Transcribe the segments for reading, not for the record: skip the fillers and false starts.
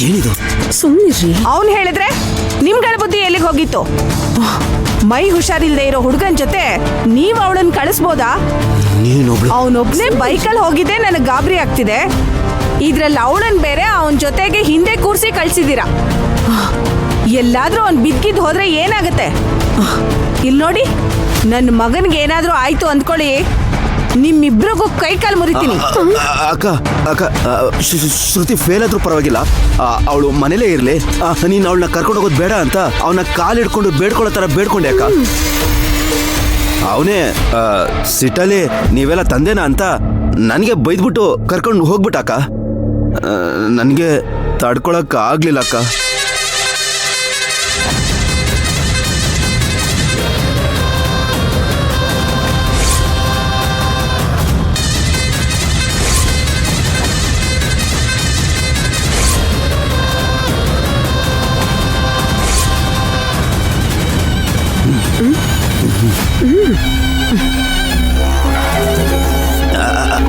ಏನಿದು? ಸುಮ್ಮನಿರ್ರಿ. ಅವನು ಹೇಳಿದ್ರೆ ನಿಮ್ಗಳ ಬುದ್ಧಿ ಎಲ್ಲಿಗೆ ಹೋಗಿತ್ತು? ಮೈ ಹುಷಾರಿಲ್ದೇ ಇರೋ ಹುಡುಗನ್ ಜೊತೆ ನೀವ್ ಅವಳನ್ನ ಕಳಿಸ್ಬೋದಾ? ಅವನೊಬ್ನೇ ಬೈಕಲ್ಲಿ ಹೋಗಿದ್ದೆ ನನಗೆ ಗಾಬರಿ ಆಗ್ತಿದೆ. ಇದ್ರಲ್ಲಿ ಅವಳನ್ ಬೇರೆ ಅವನ ಜೊತೆಗೆ ಹಿಂದೆ ಕೂರ್ಸಿ ಕಳ್ಸಿದೀರಾ. ಎಲ್ಲಾದ್ರೂ ಅವ್ನ್ ಬಿದ್ದಿದ್ ಹೋದ್ರೆ ಏನಾಗತ್ತೆ? ಇಲ್ಲಿ ನೋಡಿ, ನನ್ನ ಮಗನ್ಗೆ ಏನಾದ್ರೂ ಆಯ್ತು ಅಂದ್ಕೊಳ್ಳಿ, ನಿಮ್ಮಿಬ್ರಿಗೂ ಕೈ ಕಾಲು ಮುರಿತೀನಿ. ಅಕ್ಕ ಅಕ್ಕ ಶ್ರುತಿ ಫೇಲ್ ಆದ್ರೂ ಪರವಾಗಿಲ್ಲ, ಅವಳು ಮನೇಲೇ ಇರ್ಲಿ. ನೀನ್ ಅವಳನ್ನ ಕರ್ಕೊಂಡು ಹೋಗೋದು ಬೇಡ ಅಂತ ಅವನ ಕಾಲು ಹಿಡ್ಕೊಂಡು ಬೇಡ್ಕೊಳ್ಳೋ ತರ ಬೇಡ್ಕೊಂಡೆ ಅಕ್ಕ. ಅವನೇ ಸಿಟ್ಟಲ್ಲಿ ನೀವೆಲ್ಲ ತಂದೆನಾ ಅಂತ ನನಗೆ ಬೈದ್ಬಿಟ್ಟು ಕರ್ಕೊಂಡು ಹೋಗ್ಬಿಟ್ಟ ಅಕ್ಕ. ನನಗೆ ತಡ್ಕೊಳಕ್ ಆಗ್ಲಿಲ್ಲ ಅಕ್ಕ.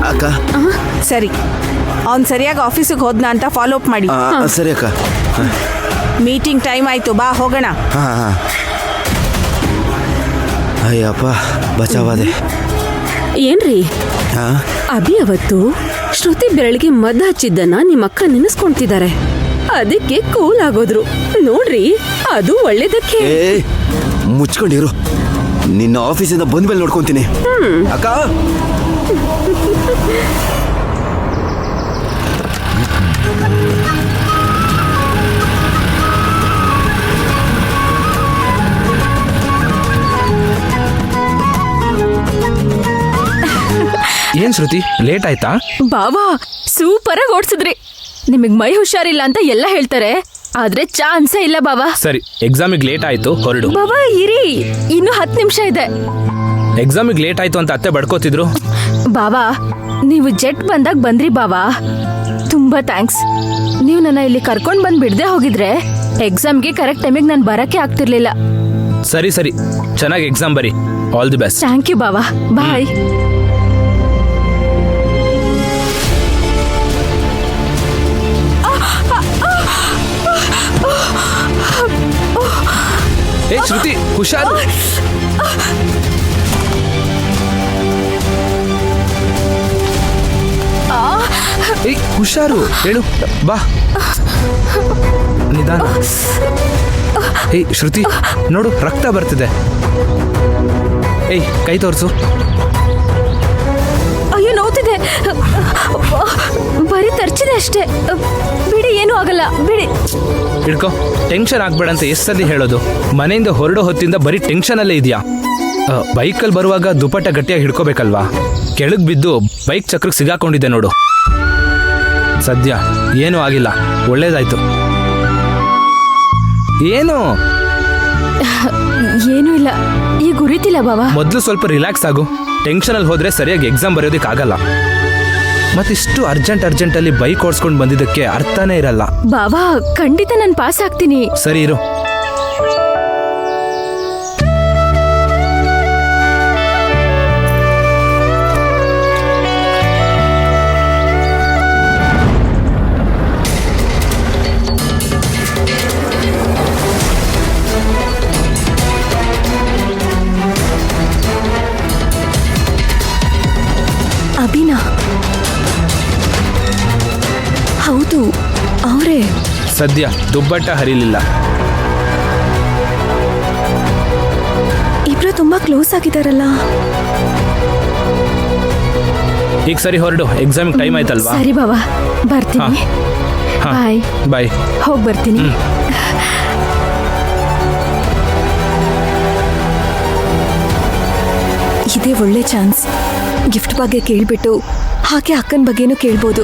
ಅಕ್ಕ ಸರಿ, ಅವ್ನು ಸರಿಯಾಗಿ ಆಫೀಸಿಗೆ ಹೋದ್ನಾ ಅಂತ ಫಾಲೋ ಅಪ್ ಮಾಡಿ. ಸರಿ ಅಕ್ಕ. ಮೀಟಿಂಗ್ ಟೈಮ್ ಆಯ್ತು, ಬಾ ಹೋಗೋಣ. ಅಯ್ಯಪ್ಪ ಬಚಾವಾದೆ. ಏನ್ರಿ ಅಭಿ ಅವತ್ತು ಶ್ರುತಿ ಬೆರಳಿಗೆ ಮದ್ದು ಹಚ್ಚಿದ್ದನ್ನ ನಿಮ್ಮ ಅಕ್ಕ ನೆನೆಸ್ಕೊಂತಿದ್ದಾರೆ. ಅದಕ್ಕೆ ಕೂಲ್ ಆಗೋದ್ರು ನೋಡ್ರಿ. ಅದು ಒಳ್ಳೇದಕ್ಕೆ. ಮುಚ್ಕೊಂಡಿರು, ನಿನ್ನ ಆಫೀಸಿಂದ ಬಂದ್ಮೇಲೆ ನೋಡ್ಕೊಂತೀನಿ ಅಕ್ಕ. ಏನ್ ಶ್ರುತಿ, ಲೇಟ್ ಆಯ್ತಾ? ಬಾವಾ ಸೂಪರ್ ಆಗಿ ಓಡ್ಸಿದ್ರಿ. ನಿಮಗ್ ಮೈ ಹುಷಾರಿಲ್ಲ ಅಂತ ಎಲ್ಲ ಹೇಳ್ತಾರೆ, ಆದ್ರೆ ಚಾನ್ಸೇ ಇಲ್ಲ ಬಾವಾ. ಸರಿ, ಎಕ್ಸಾಮಿಗೆ ಲೇಟ್ ಆಯ್ತು, ಹೊರಡು. ಬಾವಾ ಇರಿ, ಇನ್ನು 10 ನಿಮಿಷ ಇದೆ. ಎಕ್ಸಾಮಿಗೆ ಲೇಟ್ ಆಯ್ತು ಅಂತ ಅತ್ತೆ ಬಡ್ಕೋತಿದ್ರು. ಬಾವಾ ನೀವು ಜೆಟ್ ಬಂದಾಗ ಬಂದ್ರಿ ಬಾವಾ, ತುಂಬಾ ಥ್ಯಾಂಕ್ಸ್. ನೀವು ನನ್ನ ಇಲ್ಲಿ ಕರ್ಕೊಂಡ್ ಬಂದ್ ಬಿಡದೆ ಹೋಗಿದ್ರೆ ಎಕ್ಸಾಮ್ಗೆ ಕರೆಕ್ಟ್ ಟೈಮಿಗೆ ನಾನು ಬರಕ್ಕೆ ಆಗ್ತಿರ್ಲಿಲ್ಲ. ಸರಿ ಸರಿ, ಚೆನ್ನಾಗಿ ಎಕ್ಸಾಮ್ ಬರಿ. All the best. Thank you ಬಾವಾ, ಬಾಯ್. ಏ ಶ್ರುತಿ, ಹುಷಾರು. ಏಯ್ ಹುಷಾರು, ಹೇಳು ಬಾ, ನಿಧಾನ. ಏಯ್ ಶ್ರುತಿ ನೋಡು, ರಕ್ತ ಬರ್ತಿದೆ. ಏಯ್ ಕೈ ತೋರಿಸು. ಅಯ್ಯೋ ನೋವ್ತಿದೆ, ಬರೀ ತರ್ಚಿದೆ ಅಷ್ಟೇ. ಬಿಡಿ, ಏನೂ ಆಗಲ್ಲ, ಬಿಡಿ. ಹಿಡ್ಕೊ, ಟೆನ್ಷನ್ ಆಗ್ಬೇಡ ಅಂತ ಎಷ್ಟು ಸಲ ಹೇಳೋದು. ಮನೆಯಿಂದ ಹೊರಡೋ ಹೊತ್ತಿಂದ ಬರೀ ಟೆನ್ಷನಲ್ಲೇ ಇದೆಯಾ? ಬೈಕಲ್ಲಿ ಬರುವಾಗ ದುಪಟ್ಟ ಗಟ್ಟಿಯಾಗಿ ಹಿಡ್ಕೋಬೇಕಲ್ವಾ? ಕೆಳಗೆ ಬಿದ್ದು ಬೈಕ್ ಚಕ್ರಕ್ಕೆ ಸಿಗಾಕೊಂಡಿದ್ದೆ ನೋಡು. ಸದ್ಯ ಏನೂ ಆಗಿಲ್ಲ, ಒಳ್ಳೇದಾಯ್ತು. ಏನು ಏನೂ ಇಲ್ಲ, ಈಗ ಉರಿತಿಲ್ಲ ಬಾವಾ. ಮೊದಲು ಸ್ವಲ್ಪ ರಿಲ್ಯಾಕ್ಸ್ ಆಗು. ಟೆನ್ಷನಲ್ಲಿ ಹೋದ್ರೆ ಸರಿಯಾಗಿ ಎಕ್ಸಾಮ್ ಬರೆಯೋದಕ್ಕಾಗಲ್ಲ. ಮತ್ತಿಷ್ಟು ಅರ್ಜೆಂಟಲ್ಲಿ ಬೈಕ್ ಓಡಿಸ್ಕೊಂಡು ಬಂದಿದ್ದಕ್ಕೆ ಅರ್ಥನೇ ಇರಲ್ಲ. ಬಾವಾ ಖಂಡಿತ ನಾನು ಪಾಸ್ ಆಗ್ತೀನಿ. ಸರಿ ಇರು. ಅಭಿನಾ? ಹೌದು, ಅವರೇ. ಸದ್ಯ ದುಬ್ಬಟ್ಟ ಹರಿಲಿಲ್ಲ. ಇಬ್ರು ತುಂಬಾ ಕ್ಲೋಸ್ ಆಗಿದಾರಲ್ಲ. ಈಗ ಸರಿ ಹೊರಡು, ಎಕ್ಸಾಮ್ ಟೈಮ್ ಆಯ್ತಲ್ವಾ? ಸರಿ ಬಾವಾ, ಬರ್ತೀನಿ. ಬಾಯ್ ಬಾಯ್. ಹೋಗಿ ಬರ್ತೀನಿ. ಇದೇ ಒಳ್ಳೆ ಚಾನ್ಸ್. ಗಿಫ್ಟ್ ಬಗ್ಗೆ ಕೇಳ್ಬಿಟ್ಟು ಹಾಗೆ ಅಕ್ಕನ ಬಗ್ಗೆನೂ ಕೇಳ್ಬೋದು.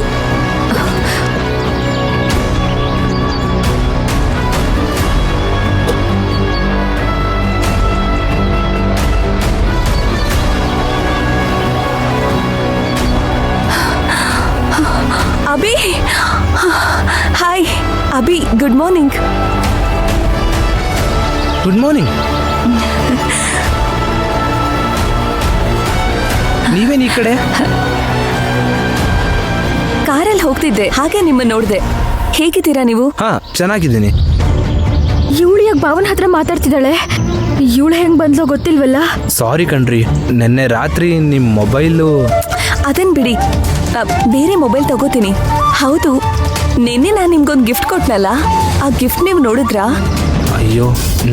Abhi, hi Abhi, good morning. Good morning. ನೀವೇನು ಈ ಕಡೆ? ಕಾರಲ್ಲಿ ಹೋಗ್ತಿದ್ದೆ, ಹಾಗೆ ನಿಮ್ಮನ್ನ ನೋಡ್ದೆ. ಹೇಗಿದ್ದೀರಾ ನೀವು? ಹಾ, ಚೆನ್ನಾಗಿದ್ದೀನಿ. ಇವಳು ಯಾಕೆ ಭಾವನ ಹತ್ರ ಮಾತಾಡ್ತಿದ್ದಾಳೆ? ಇವಳು ಹೆಂಗ್ ಬಂದ್ಲೋ ಗೊತ್ತಿಲ್ವಲ್ಲ. ಸಾರಿ ಕಣ್ರಿ, ನಿನ್ನೆ ರಾತ್ರಿ ನಿಮ್ಮ ಮೊಬೈಲು. ಅದನ್ ಬಿಡಿ, ಬೇರೆ ಮೊಬೈಲ್ ತಗೋತೀನಿ. ಹೌದು, ನಿನ್ನೆ ನಾನು ನಿಮ್ಗೊಂದು ಗಿಫ್ಟ್ ಕೊಟ್ನಲ್ಲ, ಆ ಗಿಫ್ಟ್ ನೀವು ನೋಡಿದ್ರಾ? ಅಯ್ಯೋ,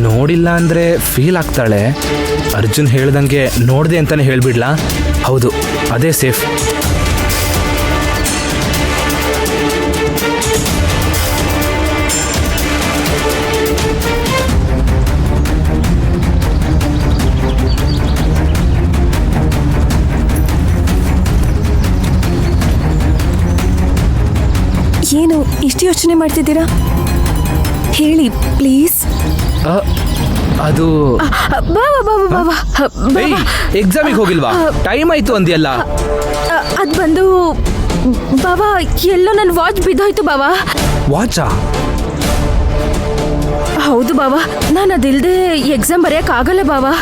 ನೋಡಿಲ್ಲ ಅಂದರೆ ಫೀಲ್ ಆಗ್ತಾಳೆ. ಅರ್ಜುನ್ ಹೇಳ್ದಂಗೆ ನೋಡಿದೆ ಅಂತಾನೆ ಹೇಳ್ಬಿಡ್ಲಾ? ಹೌದು, ಅದೇ ಸೇಫ್. ಏನು ಇಷ್ಟು ಯೋಚನೆ ಮಾಡ್ತಿದ್ದೀರಾ? ಹೇಳಿ ಪ್ಲೀಸ್. ಅದು ಬಾವಾ ಬಾವಾ ಬಾವಾ ಎಕ್ಸಾಮಿಗೆ ಹೋಗಿಲ್ವಾ? ಟೈಮ್ ಆಯ್ತು ಅಂದ್ಯಲ್ಲ. ಅದ್ ಬಂದು ಬಾವಾ, ಎಲ್ಲೋ ನನ್ನ ವಾಚ್ ಬಿದ್ದೋಯ್ತು ಬಾವಾ. ವಾಚಾ? ಹೌದು ಬಾವಾ, ನಾನು ಅದಿಲ್ದೆ ಎಕ್ಸಾಮ್ ಬರೆಯಕ್ ಆಗಲ್ಲ ಬಾವಾ.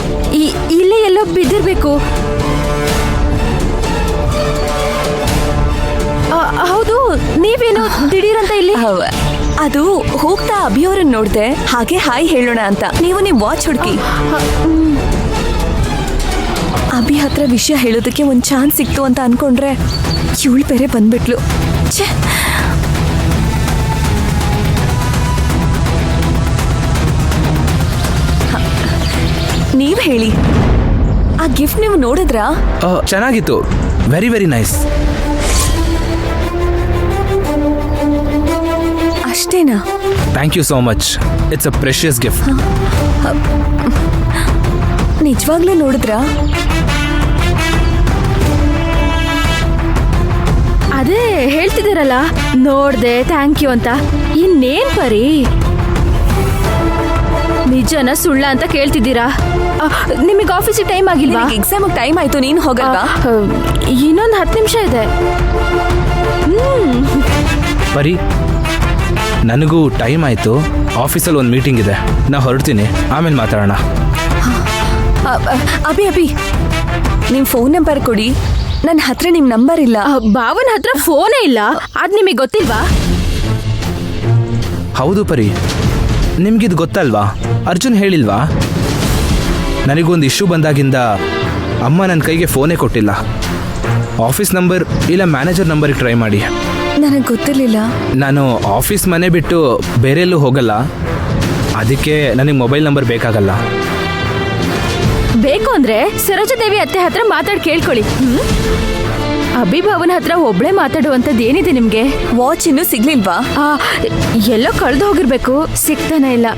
ಇಲ್ಲೇ ಎಲ್ಲೋ ಬಿದ್ದಿರ್ಬೇಕು. ಹೌದು, ನೀವೇನು ದಿಢೀರಂತ ಇಲ್ಲಿ? ಅದು ಹೋಗ್ತಾ ಅಭಿಯವ್ರನ್ನ ನೋಡ್ದೆ, ಹಾಗೆ ಹಾಯ್ ಹೇಳೋಣ ಅಂತ. ನೀವು ನಿಮ್ ವಾಚ್ ಹುಡುಕಿ. ಅಭಿ ಹತ್ರ ವಿಷಯ ಹೇಳೋದಕ್ಕೆ ಒಂದ್ ಚಾನ್ಸ್ ಸಿಕ್ತು ಅಂತ ಅನ್ಕೊಂಡ್ರೆ ಇವಳು ಬೇರೆ ಬಂದ್ಬಿಟ್ಲು. ಛೇ, ನೀವ್ ಹೇಳಿ, ಆ ಗಿಫ್ಟ್ ನೀವು ನೋಡಿದ್ರಾ? ಚೆನ್ನಾಗಿತ್ತು, ವೆರಿ ವೆರಿ ನೈಸ್. ಅಷ್ಟೇನಾ? Thank you so much. It's a precious gift. ನಿಜವಾಗ್ಲೂ ನೋಡಿದ್ರಾ? ಅದೇ ಹೇಳ್ತಿದ್ದೀರಲ್ಲ, ನೋಡ್ದೆ ಥ್ಯಾಂಕ್ ಯು ಅಂತ. ಇನ್ನೇನ್ ಪರಿ, ನಿಜನ ಸುಳ್ಳ ಅಂತ ಕೇಳ್ತಿದ್ದೀರಾ? ನಿಮಗೆ ಆಫೀಸಿಗೆ ಟೈಮ್ ಆಗಿಲ್ವಾ? ಎಕ್ಸಾಮ್ ಟೈಮ್ ಆಯ್ತು, ನೀನು ಹೋಗಲ್ವಾ? ಇನ್ನೊಂದು 10 ನಿಮಿಷ ಇದೆ. ಬರೀ ನನಗೂ ಟೈಮ್ ಆಯಿತು, ಆಫೀಸಲ್ಲಿ ಒಂದು ಮೀಟಿಂಗ್ ಇದೆ, ನಾ ಹೊರಡ್ತೀನಿ, ಆಮೇಲೆ ಮಾತಾಡೋಣ. ಅಭಿ, ನಿಮ್ಮ ಫೋನ್ ನಂಬರ್ ಕೊಡಿ. ನನ್ನ ಹತ್ರ ನಿಮ್ಮ ನಂಬರ್ ಇಲ್ಲ. ಭಾವನ ಹತ್ರ ಫೋನೇ ಇಲ್ಲ, ಅದ್ ನಿಮಗೆ ಗೊತ್ತಿಲ್ವಾ? ಹೌದು ಪರಿ, ನಿಮ್ಗಿದು ಗೊತ್ತಲ್ವಾ? ಅರ್ಜುನ್ ಹೇಳಿಲ್ವಾ? ನನಗೊಂದು ಇಶ್ಯೂ ಬಂದಾಗಿಂದ ಅಮ್ಮ ನನ್ನ ಕೈಗೆ ಫೋನೇ ಕೊಟ್ಟಿಲ್ಲ. ಆಫೀಸ್ ನಂಬರ್ ಇಲ್ಲ ಮ್ಯಾನೇಜರ್ ನಂಬರಿಗೆ ಟ್ರೈ ಮಾಡಿ. ನನಗೆ ಗೊತ್ತಿರಲಿಲ್ಲ. ನಾನು ಆಫೀಸ್ ಮನೆ ಬಿಟ್ಟು ಬೇರೆ ಎಲ್ಲೂ ಹೋಗಲ್ಲ, ಅದಕ್ಕೆ ನನಗೆ ಮೊಬೈಲ್ ನಂಬರ್ ಬೇಕಾಗಲ್ಲ. ಬೇಕು ಅಂದ್ರೆ ಸರೋಜಾದೇವಿ ಅತ್ತೆ ಹತ್ರ ಮಾತಾಡಿ ಕೇಳ್ಕೊಳ್ಳಿ. ಅಭಿಭಾವನ ಹತ್ರ ಒಬ್ಳೆ ಮಾತಾಡುವಂಥದ್ದು ಏನಿದೆ ನಿಮ್ಗೆ? ವಾಚ್ ಇನ್ನೂ ಸಿಗ್ಲಿಲ್ವಾ? ಎಲ್ಲೋ ಕಳೆದು ಹೋಗಿರ್ಬೇಕು, ಸಿಗ್ತಾನೆ ಇಲ್ಲ.